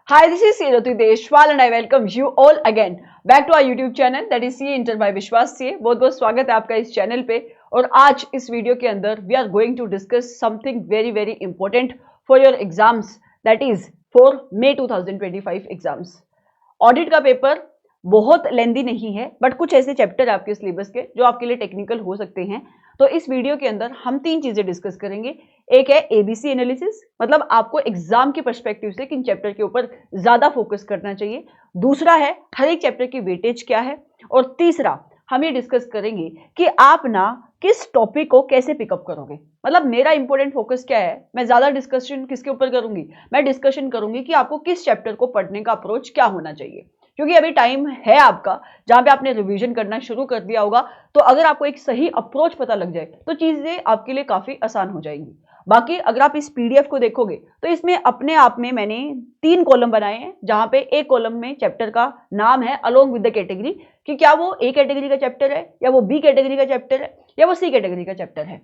Hi, this is Siroti Deshwal and I welcome you all again back to our YouTube channel that is CA Inter by विश्वास CA। बहुत बहुत स्वागत है आपका इस channel पे। और आज इस वीडियो के अंदर we are going to discuss something very very important for your exams, that is for May 2025 exams. Audit का पेपर बहुत लेंदी नहीं है, बट कुछ ऐसे चैप्टर आपके सिलेबस के जो आपके लिए टेक्निकल हो सकते हैं। तो इस वीडियो के अंदर हम तीन चीजें डिस्कस करेंगे। एक है एबीसी एनालिसिस, मतलब आपको एग्जाम के पर्सपेक्टिव से किन चैप्टर के ऊपर ज्यादा फोकस करना चाहिए। दूसरा है हर एक चैप्टर की वेटेज क्या है। और तीसरा हम ये डिस्कस करेंगे कि आप ना किस टॉपिक को कैसे पिकअप करोगे। मतलब मेरा इंपॉर्टेंट फोकस क्या है, मैं ज्यादा डिस्कशन किसके ऊपर करूंगी, मैं डिस्कशन करूंगी कि आपको किस चैप्टर को पढ़ने का अप्रोच क्या होना चाहिए। क्योंकि अभी टाइम है आपका जहां पे आपने रिवीजन करना शुरू कर दिया होगा, तो अगर आपको एक सही अप्रोच पता लग जाए तो चीजें आपके लिए काफी आसान हो जाएंगी। बाकी अगर आप इस पीडीएफ को देखोगे तो इसमें अपने आप में मैंने 3 कॉलम बनाए हैं, जहां पे एक कॉलम में चैप्टर का नाम है अलोंग विद द कैटेगरी, कि क्या वो ए कैटेगरी का चैप्टर है या वो बी कैटेगरी का चैप्टर है या वो सी कैटेगरी का चैप्टर है।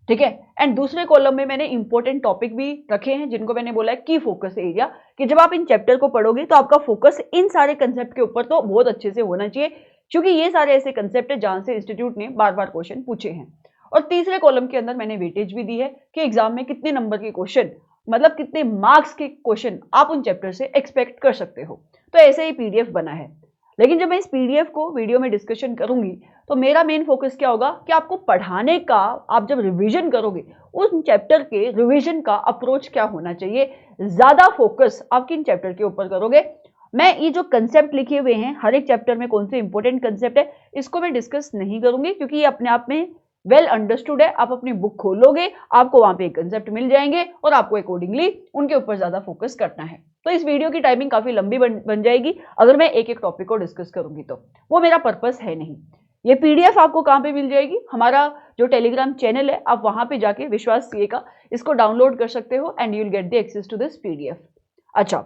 ठीक है। एंड दूसरे कॉलम में मैंने इंपॉर्टेंट टॉपिक भी रखे हैं जिनको मैंने बोला है की फोकस एरिया, कि जब आप इन चैप्टर को पढ़ोगे तो आपका फोकस इन सारे कंसेप्ट के ऊपर तो बहुत अच्छे से होना चाहिए, क्योंकि ये सारे ऐसे कंसेप्ट है जहां से इंस्टीट्यूट ने बार बार क्वेश्चन पूछे हैं। और तीसरे कॉलम के अंदर मैंने वेटेज भी दी है कि एग्जाम में कितने नंबर के क्वेश्चन, मतलब कितने मार्क्स के क्वेश्चन आप उन चैप्टर से एक्सपेक्ट कर सकते हो। तो ऐसे ही पीडीएफ बना है। लेकिन जब मैं इस पीडीएफ को वीडियो में डिस्कशन करूंगी तो मेरा मेन फोकस क्या होगा कि आपको पढ़ाने का, आप जब रिवीजन करोगे उन चैप्टर के रिवीजन का अप्रोच क्या होना चाहिए। ज्यादा फोकस आप किन चैप्टर के ऊपर करोगे। मैं ये जो कंसेप्ट लिखे हुए हैं हर एक चैप्टर में कौन से इंपॉर्टेंट कंसेप्ट है, इसको मैं डिस्कस नहीं करूंगी, क्योंकि ये अपने आप में वेल अंडरस्टूड है। आप अपनी बुक खोलोगे, आपको वहां पे कंसेप्ट मिल जाएंगे और आपको अकॉर्डिंगली उनके ऊपर ज्यादा फोकस करना है। तो इस वीडियो की टाइमिंग काफी लंबी बन जाएगी अगर मैं एक एक टॉपिक को डिस्कस करूंगी, तो वो मेरा पर्पस है नहीं। ये पीडीएफ आपको कहां पे मिल जाएगी, हमारा जो टेलीग्राम चैनल है, आप वहां पे जाके विश्वास सीए का इसको डाउनलोड कर सकते हो and you will get the access to this PDF. अच्छा,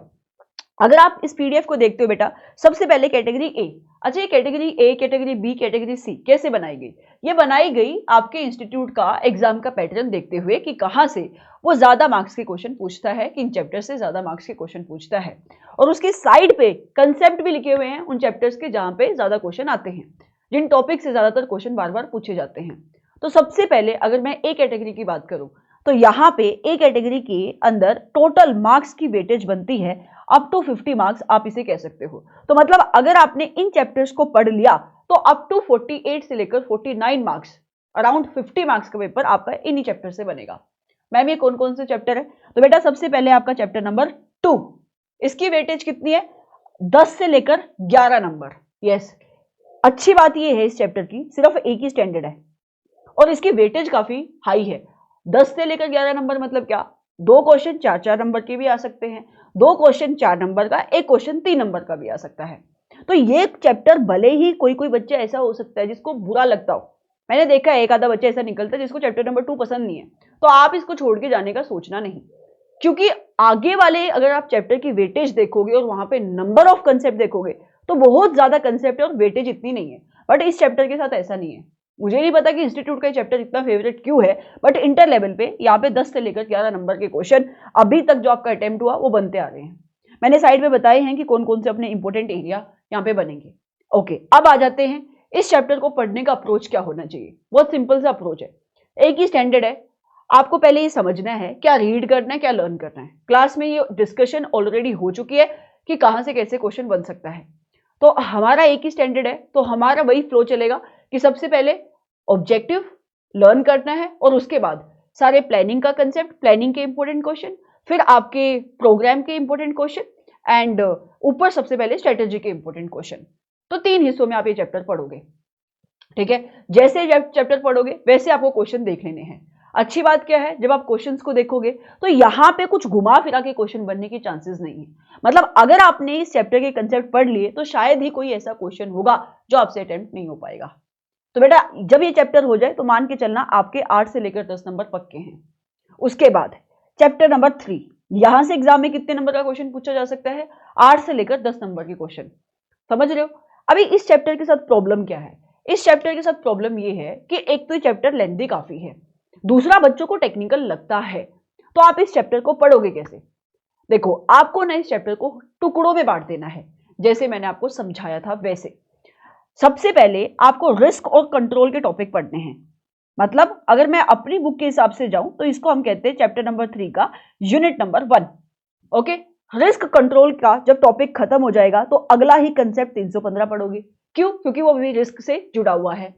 अगर आप इस पीडीएफ को देखते हो बेटा, सबसे पहले कैटेगरी ए। अच्छा, ये category A, category B, category C कैसे बनाई गई? ये बनाई गई आपके इंस्टीट्यूट का एग्जाम का पैटर्न देखते हुए कि कहां से वो ज्यादा मार्क्स के क्वेश्चन पूछता है, किन चैप्टर से ज्यादा मार्क्स के क्वेश्चन पूछता है। और उसके साइड पे कंसेप्ट भी लिखे हुए हैं उन चैप्टर्स के जहां पे ज्यादा क्वेश्चन आते हैं, जिन टॉपिक से ज्यादातर क्वेश्चन बार बार पूछे जाते हैं। तो सबसे पहले अगर मैं ए कैटेगरी की बात करूं तो यहाँ पे ए कैटेगरी के अंदर टोटल मार्क्स की वेटेज बनती है अप टू 50 मार्क्स, आप इसे कह सकते हो। तो मतलब अगर आपने इन चैप्टर्स को पढ़ लिया तो अप टू 48 से लेकर 49 मार्क्स, अराउंड 50 मार्क्स का पेपर आपका इन्हीं चैप्टर से बनेगा। मैम ये कौन कौन से चैप्टर है? तो बेटा सबसे पहले आपका चैप्टर नंबर 2, इसकी वेटेज कितनी है? 10 से लेकर 11 नंबर। यस, अच्छी बात यह है इस चैप्टर की सिर्फ एक ही स्टैंडर्ड है और इसकी वेटेज काफी हाई है। 10 से लेकर 11 नंबर मतलब क्या? 2 क्वेश्चन 4-4 नंबर के भी आ सकते हैं, 2 क्वेश्चन 4 नंबर का, 1 क्वेश्चन 3 नंबर का भी आ सकता है। तो ये चैप्टर भले ही कोई कोई बच्चा ऐसा हो सकता है जिसको बुरा लगता हो, मैंने देखा है एक आधा बच्चा ऐसा निकलता है जिसको चैप्टर नंबर 2 पसंद नहीं है, तो आप इसको छोड़ के जाने का सोचना नहीं। क्योंकि आगे वाले अगर आप चैप्टर की वेटेज देखोगे और वहां पे नंबर ऑफ कंसेप्ट देखोगे तो बहुत ज्यादा कंसेप्ट है और वेटेज इतनी नहीं है। बट इस चैप्टर के साथ ऐसा नहीं है। मुझे नहीं पता कि इंस्टीट्यूट का चैप्टर इतना फेवरेट क्यों है, बट इंटर लेवल पे यहाँ पे 10 से लेकर 11 नंबर के क्वेश्चन अभी तक जो आपका अटेम्प्ट हुआ वो बनते आ रहे हैं। मैंने साइड में बताए हैं कि कौन कौन से अपने इंपॉर्टेंट एरिया यहाँ पे बनेंगे। ओके, अब आ जाते हैं इस चैप्टर को पढ़ने का अप्रोच क्या होना चाहिए। बहुत सिंपल सा अप्रोच है, एक ही स्टैंडर्ड है। आपको पहले ये समझना है क्या रीड करना है, क्या लर्न करना है। क्लास में ये डिस्कशन ऑलरेडी हो चुकी है कि कहां से कैसे क्वेश्चन बन सकता है। तो हमारा एक ही स्टैंडर्ड है, तो हमारा वही फ्लो चलेगा कि सबसे पहले ऑब्जेक्टिव लर्न करना है और उसके बाद सारे प्लानिंग का कंसेप्ट, प्लानिंग के इंपॉर्टेंट क्वेश्चन, फिर आपके प्रोग्राम के इंपॉर्टेंट क्वेश्चन एंड ऊपर सबसे पहले स्ट्रेटेजी के इंपॉर्टेंट क्वेश्चन। तो 3 हिस्सों में आप ये चैप्टर पढ़ोगे। ठीक है, जैसे चैप्टर पढ़ोगे वैसे आपको क्वेश्चन देख लेने हैं। अच्छी बात क्या है, जब आप क्वेश्चंस को देखोगे तो यहां पे कुछ घुमा फिरा के क्वेश्चन बनने की चांसेस नहीं है। मतलब अगर आपने इस चैप्टर के कंसेप्ट पढ़ लिए तो शायद ही कोई ऐसा क्वेश्चन होगा जो आपसे अटेम्प्ट नहीं हो पाएगा। तो बेटा जब ये चैप्टर हो जाए तो मान के चलना आपके 8 से लेकर 10 नंबर पक्के हैं। उसके बाद चैप्टर नंबर 3, यहां से एग्जाम में कितने नंबर का क्वेश्चन पूछा जा सकता है? 8 से लेकर 10 नंबर के क्वेश्चन। समझ रहे हो? अभी इस चैप्टर के साथ प्रॉब्लम क्या है? इस चैप्टर के साथ प्रॉब्लम ये है कि एक तो ये चैप्टर लेंथी काफी है, दूसरा बच्चों को टेक्निकल लगता है। तो आप इस चैप्टर को पढ़ोगे कैसे? देखो आपको ना इस चैप्टर को टुकड़ों में बांट देना है, जैसे मैंने आपको समझाया था वैसे। सबसे पहले आपको रिस्क और कंट्रोल के टॉपिक पढ़ने हैं। मतलब अगर मैं अपनी बुक के हिसाब से जाऊं तो इसको हम कहते हैं चैप्टर नंबर 3 का unit number 1। Okay, risk control का जब टॉपिक खत्म हो जाएगा तो अगला ही कंसेप्ट 315 पढ़ोगे। क्यों? क्योंकि वो भी रिस्क से जुड़ा हुआ है।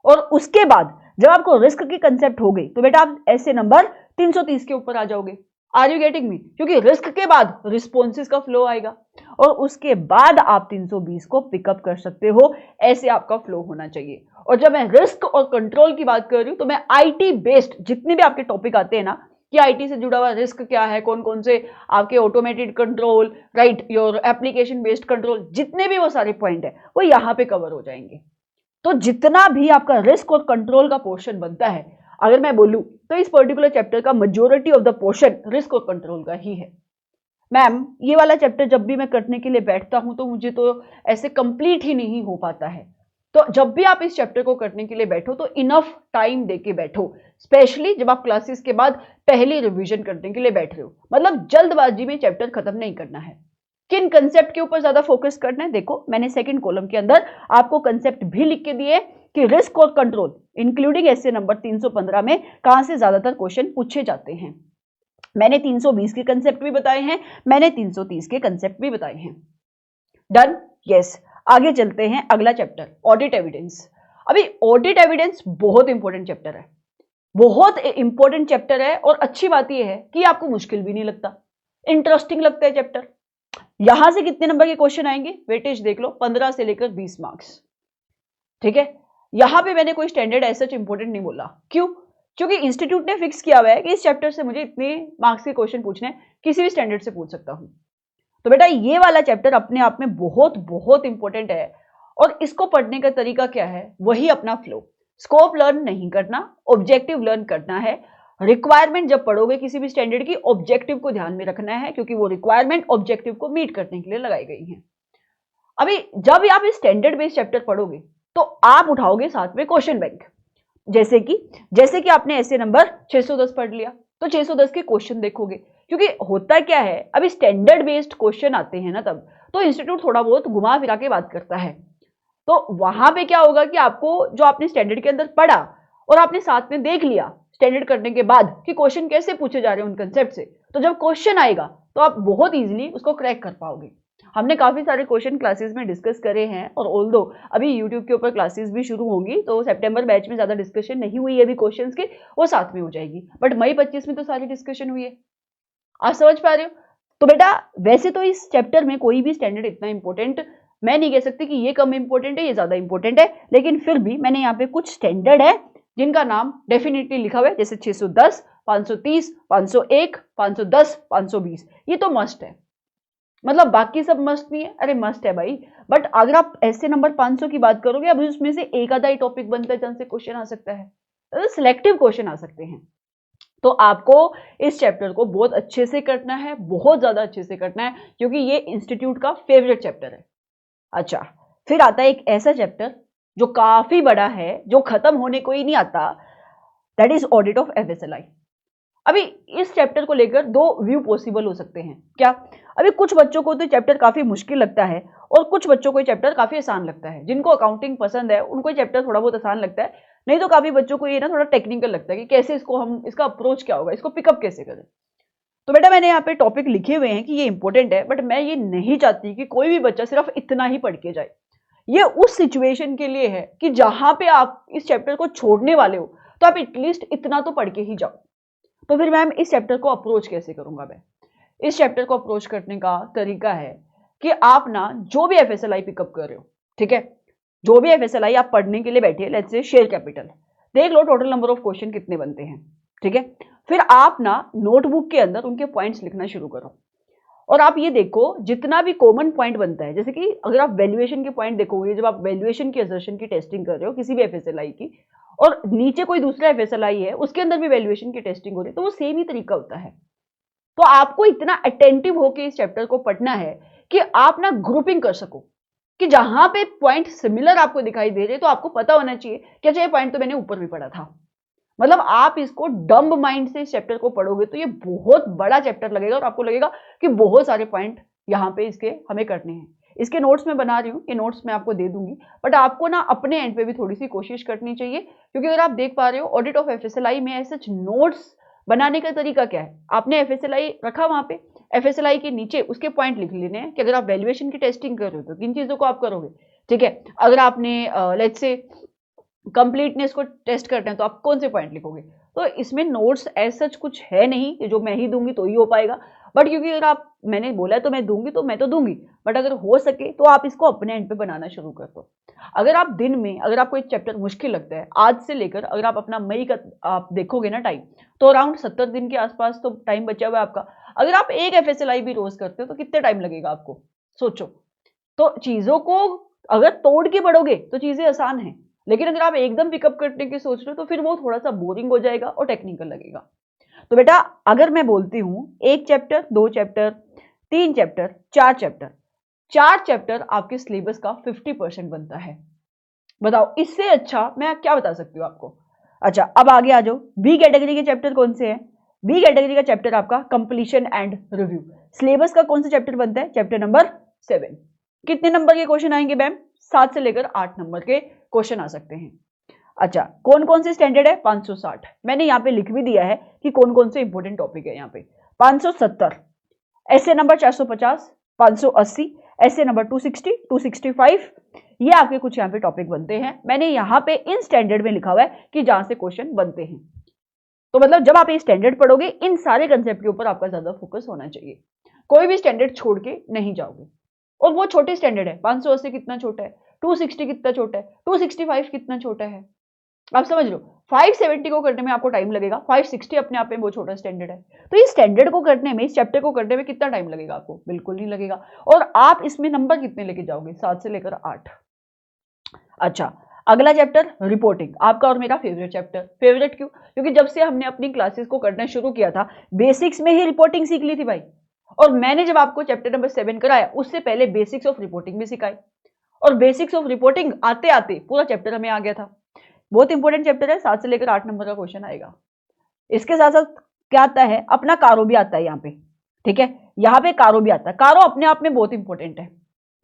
और उसके बाद जब आपको रिस्क की कंसेप्ट हो गई तो बेटा आप ऐसे नंबर 330 के ऊपर आ जाओगे। Are you getting me? क्योंकि रिस्क के बाद रिस्पॉन्सेस का फ्लो आएगा और उसके बाद आप 320 को पिकअप कर सकते हो। ऐसे आपका फ्लो होना चाहिए। और जब मैं रिस्क और कंट्रोल की बात कर रही हूं तो मैं आईटी बेस्ड जितने भी आपके टॉपिक आते हैं ना, कि आईटी से जुड़ा हुआ रिस्क क्या है, कौन कौन से आपके automated control, right, your application based control, जितने भी वो सारे पॉइंट है वो यहां पे कवर हो जाएंगे। तो जितना भी आपका रिस्क और कंट्रोल का पोर्शन बनता है, अगर मैं बोलूं तो इस पर्टिकुलर चैप्टर का majority of the portion risk और कंट्रोल का ही है। मैम ये वाला चैप्टर जब भी मैं करने के लिए बैठता हूं तो मुझे तो ऐसे कंप्लीट ही नहीं हो पाता है। तो जब भी आप इस चैप्टर को करने के लिए बैठो तो इनफ टाइम देके बैठो, स्पेशली जब आप क्लासेस के बाद पहली रिवीजन करने के लिए बैठ रहे हो। मतलब जल्दबाजी में चैप्टर खत्म नहीं करना है। किन कंसेप्ट के ऊपर ज्यादा फोकस करना है, देखो मैंने सेकंड कॉलम के अंदर आपको कंसेप्ट भी लिख के दिए कि रिस्क और कंट्रोल इंक्लूडिंग ऐसे नंबर 315 में कहां से ज्यादातर क्वेश्चन पूछे जाते हैं। मैंने 320 के कंसेप्ट भी बताए हैं, मैंने 330 के कंसेप्ट भी बताए हैं। डन? यस। आगे चलते हैं, अगला चैप्टर ऑडिट एविडेंस। अभी ऑडिट एविडेंस बहुत इंपॉर्टेंट चैप्टर है, बहुत इंपॉर्टेंट चैप्टर है। और अच्छी बात यह है कि आपको मुश्किल भी नहीं लगता, इंटरेस्टिंग लगता है चैप्टर। यहां से कितने नंबर के क्वेश्चन आएंगे, वेटेज देख लो, 15 से लेकर 20 मार्क्स। ठीक है, यहां पे मैंने कोई स्टैंडर्ड ऐसा इंपॉर्टेंट नहीं बोला। क्यों? क्योंकि इंस्टीट्यूट ने फिक्स किया हुआ है कि इस चैप्टर से मुझे इतने मार्क्स के क्वेश्चन पूछने, किसी भी स्टैंडर्ड से पूछ सकता हूं। तो बेटा ये वाला चैप्टर अपने आप में बहुत बहुत इंपॉर्टेंट है। और इसको पढ़ने का तरीका क्या है, वही अपना फ्लो। स्कोप लर्न नहीं करना, ऑब्जेक्टिव लर्न करना है। रिक्वायरमेंट जब पढ़ोगे किसी भी स्टैंडर्ड की, ऑब्जेक्टिव को ध्यान में रखना है, क्योंकि वो रिक्वायरमेंट ऑब्जेक्टिव को मीट करने के लिए लगाई गई है। अभी जब आप इस स्टैंडर्ड बेस्ड चैप्टर पढ़ोगे तो आप उठाओगे साथ में क्वेश्चन बैंक। जैसे कि आपने ऐसे नंबर 610 पढ़ लिया तो 610 के क्वेश्चन देखोगे। क्योंकि होता क्या है, अभी स्टैंडर्ड बेस्ड क्वेश्चन आते हैं ना, तब तो इंस्टीट्यूट थोड़ा बहुत घुमा फिरा के बात करता है। तो वहां पे क्या होगा कि आपको जो आपने स्टैंडर्ड के अंदर पढ़ा और आपने साथ में देख लिया स्टैंडर्ड करने के बाद कि क्वेश्चन कैसे पूछे जा रहे हैं उन कंसेप्ट से, तो जब क्वेश्चन आएगा तो आप बहुत इजीली उसको क्रैक कर पाओगे। हमने काफी सारे क्वेश्चन क्लासेस में डिस्कस करे हैं। और ऑल्दो अभी यूट्यूब के ऊपर क्लासेस भी शुरू होंगी, तो सितंबर बैच में ज्यादा डिस्कशन नहीं हुई है अभी क्वेश्चंस की, वो साथ में हो जाएगी। बट मई 25 में तो सारी डिस्कशन हुई है। आप समझ पा रहे हो? तो बेटा वैसे तो इस चैप्टर में कोई भी स्टैंडर्ड इतना इंपॉर्टेंट मैं नहीं कह सकती कि ये कम इंपॉर्टेंट है ये ज्यादा इंपॉर्टेंट है, लेकिन फिर भी मैंने यहाँ पे कुछ स्टैंडर्ड है जिनका नाम डेफिनेटली लिखा हुआ है, जैसे 610, 530, 501, 510, 520, ये तो मस्ट है। मतलब बाकी सब मस्ट नहीं है, अरे मस्ट है भाई। बट अगर आप ऐसे नंबर 500 की बात करोगे, अब उसमें से एक आधा ही टॉपिक बनता है जहां से क्वेश्चन आ सकता है, तो सिलेक्टिव क्वेश्चन आ सकते हैं। तो आपको इस चैप्टर को बहुत अच्छे से करना है, बहुत ज्यादा अच्छे से करना है, क्योंकि ये इंस्टीट्यूट का फेवरेट चैप्टर है। अच्छा, फिर आता है एक ऐसा चैप्टर जो काफी बड़ा है, जो खत्म होने को ही नहीं आता, दैट इज ऑडिट ऑफ एफएसएलआई। अभी इस चैप्टर को लेकर दो व्यू पॉसिबल हो सकते हैं। क्या? अभी कुछ बच्चों को तो चैप्टर काफी मुश्किल लगता है और कुछ बच्चों को चैप्टर काफी आसान लगता है। जिनको अकाउंटिंग पसंद है उनको चैप्टर थोड़ा बहुत आसान लगता है, नहीं तो काफी बच्चों को ये ना थोड़ा टेक्निकल लगता है कि कैसे इसको हम, इसका अप्रोच क्या होगा, इसको पिकअप कैसे करें। तो बेटा मैंने यहाँ पे टॉपिक लिखे हुए हैं कि ये इंपॉर्टेंट है, बट मैं ये नहीं चाहती कि कोई भी बच्चा सिर्फ इतना ही पढ़ के जाए। ये उस सिचुएशन के लिए है कि जहां पे आप इस चैप्टर को छोड़ने वाले हो तो आप एटलीस्ट इतना तो पढ़ के ही जाओ। तो फिर मैम इस चैप्टर को अप्रोच कैसे करूंगा मैं? इस चैप्टर को अप्रोच करने का तरीका है कि आप ना जो भी एफएसएलआई पिकअप कर रहे हो, ठीक है, जो भी एफएसएलआई आप पढ़ने के लिए बैठे, लेट्स से शेयर कैपिटल, देख लो टोटल नंबर ऑफ क्वेश्चन कितने बनते हैं, ठीक है। फिर आप ना नोटबुक के अंदर उनके पॉइंट्स लिखना शुरू करो और आप ये देखो जितना भी कॉमन पॉइंट बनता है, जैसे कि अगर आप वैल्यूएशन के पॉइंट देखोगे, जब आप वैल्यूएशन की असर्शन की टेस्टिंग कर रहे हो किसी भी एफएसएलआई की, और नीचे कोई दूसरा एफएसएलआई है उसके अंदर भी वैल्यूएशन की टेस्टिंग हो रही है, तो वो सेम ही तरीका होता है। तो आपको इतना अटेंटिव होकर इस चैप्टर को पढ़ना है कि आप ना ग्रुपिंग कर सको, कि जहां पे पॉइंट सिमिलर आपको दिखाई दे रहे तो आपको पता होना चाहिए कि अच्छा ये पॉइंट तो मैंने ऊपर भी पढ़ा था। मतलब आप इसको डम्ब माइंड से इस चैप्टर को पढ़ोगे तो ये बहुत बड़ा चैप्टर लगेगा और आपको लगेगा कि बहुत सारे पॉइंट यहाँ पे इसके हमें करने हैं। इसके नोट्स मैं बना रही हूँ, ये नोट्स मैं आपको दे दूंगी, बट आपको ना अपने एंड पे भी थोड़ी सी कोशिश करनी चाहिए, क्योंकि अगर आप देख पा रहे हो ऑडिट ऑफ एफएसएलआई में ऐसे नोट्स बनाने का तरीका क्या है, आपने एफएसएलआई रखा वहां पे, एफएसएलआई के नीचे उसके पॉइंट लिख लेने हैं कि अगर आप वैल्यूएशन की टेस्टिंग कर रहे हो तो किन चीजों को आप करोगे, ठीक है। अगर आपने लेट्स से कंप्लीटनेस को टेस्ट करना है तो आप कौन से पॉइंट लिखोगे। तो इसमें नोट्स ऐसा कुछ है नहीं कि जो मैं ही दूंगी तो ही हो पाएगा, बट क्योंकि अगर आप मैंने बोला है तो मैं दूंगी तो मैं तो दूंगी, बट अगर हो सके तो आप इसको अपने एंड पे बनाना शुरू कर दो। अगर आप दिन में, अगर आपको एक चैप्टर मुश्किल लगता है, आज से लेकर अगर आप अपना मई का आप देखोगे ना टाइम, तो अराउंड 70 दिन के आसपास तो टाइम बचा हुआ है आपका। अगर आप एक एफएसएलआई भी रोज करते हो तो कितने टाइम लगेगा आपको, सोचो। तो चीजों को अगर तोड़ के पढ़ोगे तो चीजें आसान है, लेकिन अगर आप एकदम पिकअप करने की सोच रहे हो तो फिर वो थोड़ा सा बोरिंग हो जाएगा और टेक्निकल लगेगा। तो बेटा अगर मैं बोलती हूं एक चैप्टर, दो चैप्टर, तीन चैप्टर, चार चैप्टर, चार चैप्टर आपके सिलेबस का 50% बनता है। बताओ इससे अच्छा मैं क्या बता सकती हूँ आपको। अच्छा अब आगे आ जाओ, बी कैटेगरी के चैप्टर कौन से हैं। बी कैटेगरी का चैप्टर आपका कंप्लीशन एंड रिव्यू। सिलेबस का कौन सा चैप्टर बनता है, चैप्टर नंबर 7। कितने नंबर के क्वेश्चन आएंगे मैम, 7 से लेकर 8 नंबर के क्वेश्चन आ सकते हैं। अच्छा कौन कौन से स्टैंडर्ड है, 560। मैंने यहाँ पे लिख भी दिया है कि कौन कौन से इंपॉर्टेंट टॉपिक है यहाँ पे। 570 ऐसे नंबर, 450, 580 ऐसे नंबर, 260, 265, ये आपके कुछ यहाँ पे टॉपिक बनते हैं। मैंने यहाँ पे इन स्टैंडर्ड में लिखा हुआ है कि जहां से क्वेश्चन बनते हैं। तो मतलब जब आप ये स्टैंडर्ड पढ़ोगे इन सारे कंसेप्ट के ऊपर आपका ज्यादा फोकस होना चाहिए, कोई भी स्टैंडर्ड छोड़ के नहीं जाओगे। और वो छोटे स्टैंडर्ड है, 580 कितना छोटा है, 260 कितना छोटा है, 265 कितना छोटा है, आप समझ लो। 570 को करने में आपको टाइम लगेगा, 560 अपने आप में वो छोटा स्टैंडर्ड है। तो इस स्टैंडर्ड को करने में, इस चैप्टर को करने में कितना टाइम लगेगा आपको, बिल्कुल नहीं लगेगा। और आप इसमें नंबर कितने लेके जाओगे, 7 से लेकर 8। अच्छा अगला चैप्टर रिपोर्टिंग, आपका और मेरा फेवरेट चैप्टर। फेवरेट क्यों, क्योंकि जब से हमने अपनी क्लासेस को करना शुरू किया था बेसिक्स में ही रिपोर्टिंग सीख ली थी भाई। और मैंने जब आपको चैप्टर नंबर 7 कराया उससे पहले बेसिक्स ऑफ रिपोर्टिंग भी सिखाई, और बेसिक्स ऑफ रिपोर्टिंग आते आते पूरा चैप्टर हमें आ गया था। बहुत इंपॉर्टेंट चैप्टर है, 7 से लेकर 8 नंबर का क्वेश्चन आएगा। इसके साथ साथ क्या आता है, अपना कारो भी आता है यहाँ पे, ठीक है। यहाँ पे कारो भी आता है, कारो अपने आप में बहुत इंपॉर्टेंट है,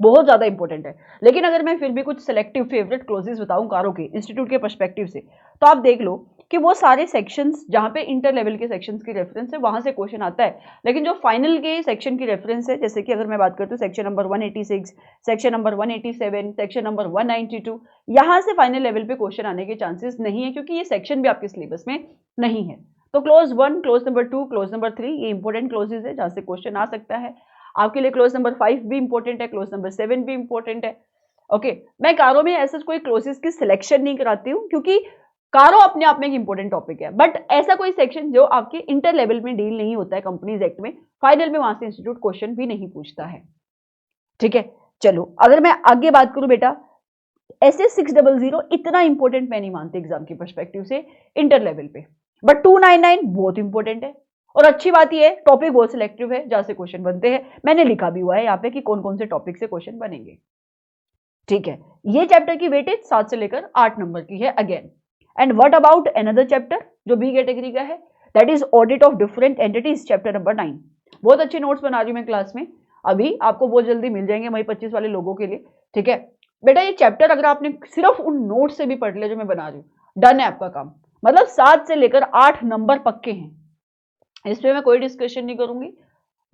बहुत ज्यादा इंपॉर्टेंट है। लेकिन अगर मैं फिर भी कुछ सिलेक्टिव फेवरेट क्लोजेस बताऊं कारो के इंस्टीट्यूट के पर्सपेक्टिव से, तो आप देख लो कि वो सारे सेक्शंस जहां पे इंटर लेवल के सेक्शंस की रेफरेंस है वहां से क्वेश्चन आता है, लेकिन जो फाइनल के सेक्शन की रेफरेंस है, जैसे कि अगर मैं बात करती हूँ section number 186, section number 187, section number 192, यहां से फाइनल लेवल पे क्वेश्चन आने के चांसेस नहीं है, क्योंकि ये सेक्शन भी आपके सिलेबस में नहीं है। तो close 1, close number 2, close number 3 ये इंपॉर्टेंट क्लोजेस है जहां से क्वेश्चन आ सकता है। आपके लिए क्लोज नंबर 5 भी इंपॉर्टेंट है, क्लोज नंबर 7 भी इंपॉर्टेंट है। ओके मैं कारो में ऐसा कोई क्लोजेस की सिलेक्शन नहीं कराती हूँ, क्योंकि कारो अपने आप में एक इंपॉर्टेंट टॉपिक है, बट ऐसा कोई सेक्शन जो आपके इंटर लेवल में डील नहीं होता है कंपनीज एक्ट में, फाइनल में वहां से इंस्टीट्यूट क्वेश्चन भी नहीं पूछता है, ठीक है। चलो अगर मैं आगे बात करूं बेटा, SS 600 इतना इंपॉर्टेंट मैं नहीं मानती एग्जाम के पर्सपेक्टिव से इंटर लेवल पे, बट 299 बहुत इंपॉर्टेंट है। और अच्छी बात यह है टॉपिक बहुत सिलेक्टिव है जहां से क्वेश्चन बनते हैं, मैंने लिखा भी हुआ है यहाँ पे कि कौन कौन से टॉपिक से क्वेश्चन बनेंगे, ठीक है। ये चैप्टर की वेटेज 7 से लेकर 8 नंबर की है again. And what about another chapter जो बी कैटेगरी का है, that is audit of different entities, chapter number 9। बहुत अच्छे नोट्स बना रही हूं मैं क्लास में, अभी आपको बहुत जल्दी मिल जाएंगे मई 25 वाले लोगों के लिए, ठीक है। बेटा ये चैप्टर अगर आपने सिर्फ उन नोट्स से भी पढ़ लिया जो मैं बना रही हूँ, डन है आपका काम। मतलब 7 से लेकर 8 नंबर पक्के हैं, इस पर मैं कोई डिस्कशन नहीं करूंगी।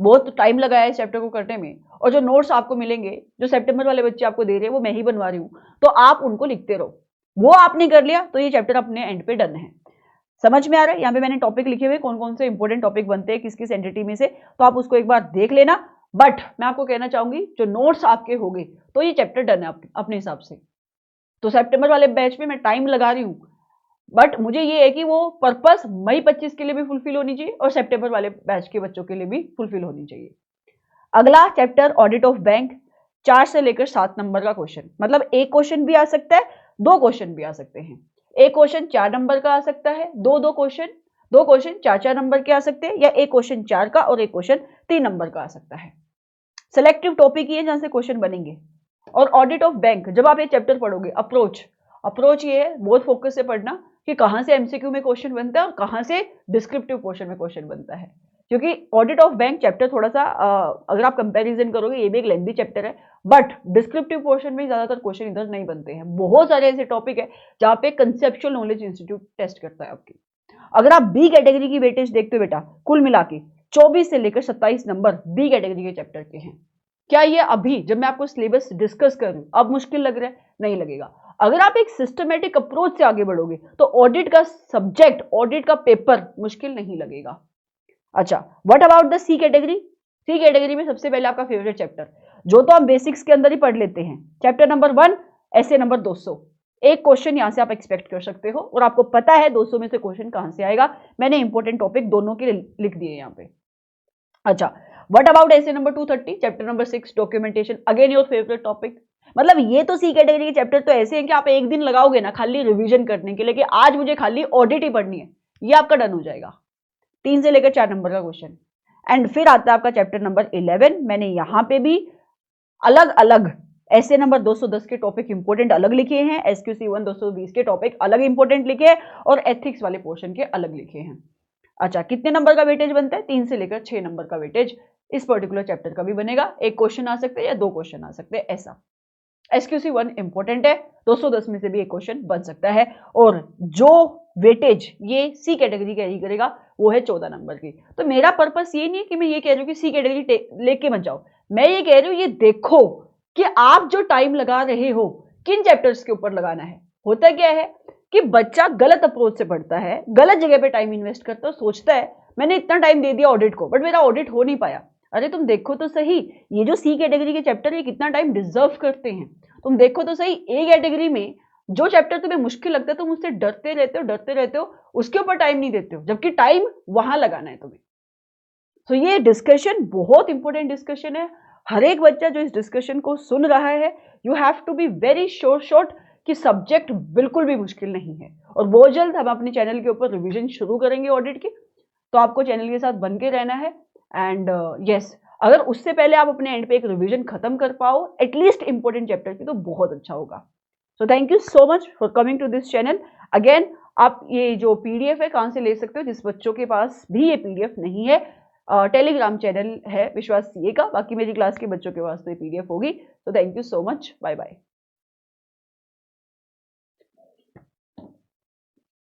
बहुत टाइम लगाया है इस चैप्टर को करने में, और जो नोट्स आपको मिलेंगे जो सितंबर वाले बच्चे आपको दे रहे हैं वो मैं ही बनवा रही हूँ, तो आप उनको लिखते रहो। वो आपने कर लिया तो ये चैप्टर अपने एंड पे डन है। समझ में आ रहा है, यहाँ पे मैंने टॉपिक लिखे हुए कौन कौन से इंपॉर्टेंट टॉपिक बनते हैं किस किस एंटिटी में से, तो आप उसको एक बार देख लेना। बट मैं आपको कहना चाहूंगी जो नोट्स आपके हो गए तो ये चैप्टर डन है अपने हिसाब से। तो सितंबर वाले बैच में मैं टाइम लगा रही हूँ, बट मुझे ये है कि वो पर्पस मई 25 के लिए भी फुलफिल होनी चाहिए और सितंबर वाले बैच के बच्चों के लिए भी फुलफिल होनी चाहिए। अगला चैप्टर ऑडिट ऑफ बैंक, 4 से लेकर 7 नंबर का क्वेश्चन, मतलब एक क्वेश्चन भी आ सकता है, दो क्वेश्चन भी आ सकते हैं। एक क्वेश्चन 4 नंबर का आ सकता है, दो क्वेश्चन 4 नंबर के आ सकते हैं, या एक क्वेश्चन 4 का और एक क्वेश्चन 3 नंबर का आ सकता है। सिलेक्टिव टॉपिक ही है जहां से क्वेश्चन बनेंगे। और ऑडिट ऑफ बैंक जब आप ये चैप्टर पढ़ोगे, अप्रोच ये है बहुत फोकस से पढ़ना, कि कहाँ से एमसीक्यू में क्वेश्चन बनता है और कहाँ से डिस्क्रिप्टिव पोर्शन में क्वेश्चन बनता है। क्योंकि ऑडिट ऑफ बैंक चैप्टर थोड़ा सा अगर आप कंपैरिजन करोगे ये भी एक लेंथी चैप्टर है, बट डिस्क्रिप्टिव पोर्शन में ज्यादातर क्वेश्चन इधर नहीं बनते हैं। बहुत सारे ऐसे टॉपिक है जहाँ पे कंसेप्चुअल नॉलेज इंस्टीट्यूट टेस्ट करता है आपकी। अगर आप बी कैटेगरी की वेटेज देखते हो बेटा, कुल मिला के 24 से लेकर 27 नंबर बी कैटेगरी के चैप्टर के हैं। क्या ये अभी जब मैं आपको सिलेबस डिस्कस कर रही हूं अब मुश्किल लग रहा है? नहीं लगेगा। अगर आप एक सिस्टमेटिक अप्रोच से आगे बढ़ोगे तो ऑडिट का सब्जेक्ट, ऑडिट का पेपर मुश्किल नहीं लगेगा। अच्छा, what about the C category? C category में सबसे पहले आपका फेवरेट चैप्टर जो तो हम बेसिक्स के अंदर ही पढ़ लेते हैं, चैप्टर नंबर 1 ऐसे नंबर 200। एक क्वेश्चन यहां से आप एक्सपेक्ट कर सकते हो और आपको पता है 200 में से क्वेश्चन कहां से आएगा। मैंने इंपॉर्टेंट टॉपिक दोनों के लिख दिए यहां पे। अच्छा, व्हाट अबाउट ऐसे number 230, chapter number 6 documentation, again your favourite topic. मतलब ये तो सी कैटेगरी के चैप्टर तो ऐसे हैं कि आप एक दिन लगाओगे ना खाली रिवीजन करने के लिए कि आज मुझे खाली ऑडिट ही पढ़नी है, ये आपका डन हो जाएगा। 3 से लेकर 4 नंबर का क्वेश्चन। एंड फिर आता है आपका चैप्टर नंबर 11। मैंने यहां पे भी अलग अलग ऐसे नंबर 210 के टॉपिक इंपोर्टेंट अलग लिखे हैं, एसक्यूसी 1 220 के टॉपिक अलग इंपोर्टेंट लिखे हैं और एथिक्स वाले पोर्शन के अलग लिखे हैं। अच्छा, कितने नंबर का वेटेज बनता है? 3 से लेकर 6 नंबर का वेटेज इस पर्टिकुलर चैप्टर का भी बनेगा। एक क्वेश्चन आ सकते हैं या 2 क्वेश्चन आ सकते हैं ऐसा। एसक्यूसी 1 इंपॉर्टेंट है, 210 में से भी एक क्वेश्चन बन सकता है। और जो वेटेज ये सी कैटेगरी कैरी करेगा वो है 14 नंबर की। तो मेरा पर्पस ये नहीं है कि मैं ये कह रही हूँ कि सी कैटेगरी लेके मत जाओ, मैं ये कह रही हूँ ये देखो कि आप जो टाइम लगा रहे हो किन चैप्टर्स के ऊपर लगाना है। होता क्या है कि बच्चा गलत अप्रोच से पढ़ता है, गलत जगह पे टाइम इन्वेस्ट करता है, सोचता है मैंने इतना टाइम दे दिया ऑडिट को बट मेरा ऑडिट हो नहीं पाया। अरे तुम देखो तो सही, ये जो सी कैटेगरी के चैप्टर है कितना टाइम डिजर्व करते हैं। तुम देखो तो सही, ए कैटेगरी में जो चैप्टर तुम्हें मुश्किल लगता है तुम उससे डरते रहते हो, उसके ऊपर टाइम नहीं देते हो, जबकि टाइम वहां लगाना है तुम्हें। तो ये डिस्कशन बहुत इंपॉर्टेंट डिस्कशन है। हर एक बच्चा जो इस डिस्कशन को सुन रहा है, you have to be very short कि सब्जेक्ट बिल्कुल भी मुश्किल नहीं है। और बहुत जल्द हम अपने चैनल के ऊपर रिवीजन शुरू करेंगे ऑडिट की, तो आपको चैनल के साथ बन के रहना है। एंड यस, अगर उससे पहले आप अपने एंड पे एक रिवीजन खत्म कर पाओ एटलीस्ट इंपॉर्टेंट चैप्टर की, तो बहुत अच्छा होगा। So thank you so much for coming to this channel. Again, आप ये जो पीडीएफ है कहाँ से ले सकते हो? जिस बच्चों के पास भी ये पीडीएफ नहीं है, टेलीग्राम चैनल है विश्वास सीए का, बाकी मेरी क्लास के बच्चों के पास तो ये पीडीएफ होगी। तो thank you so much, bye bye.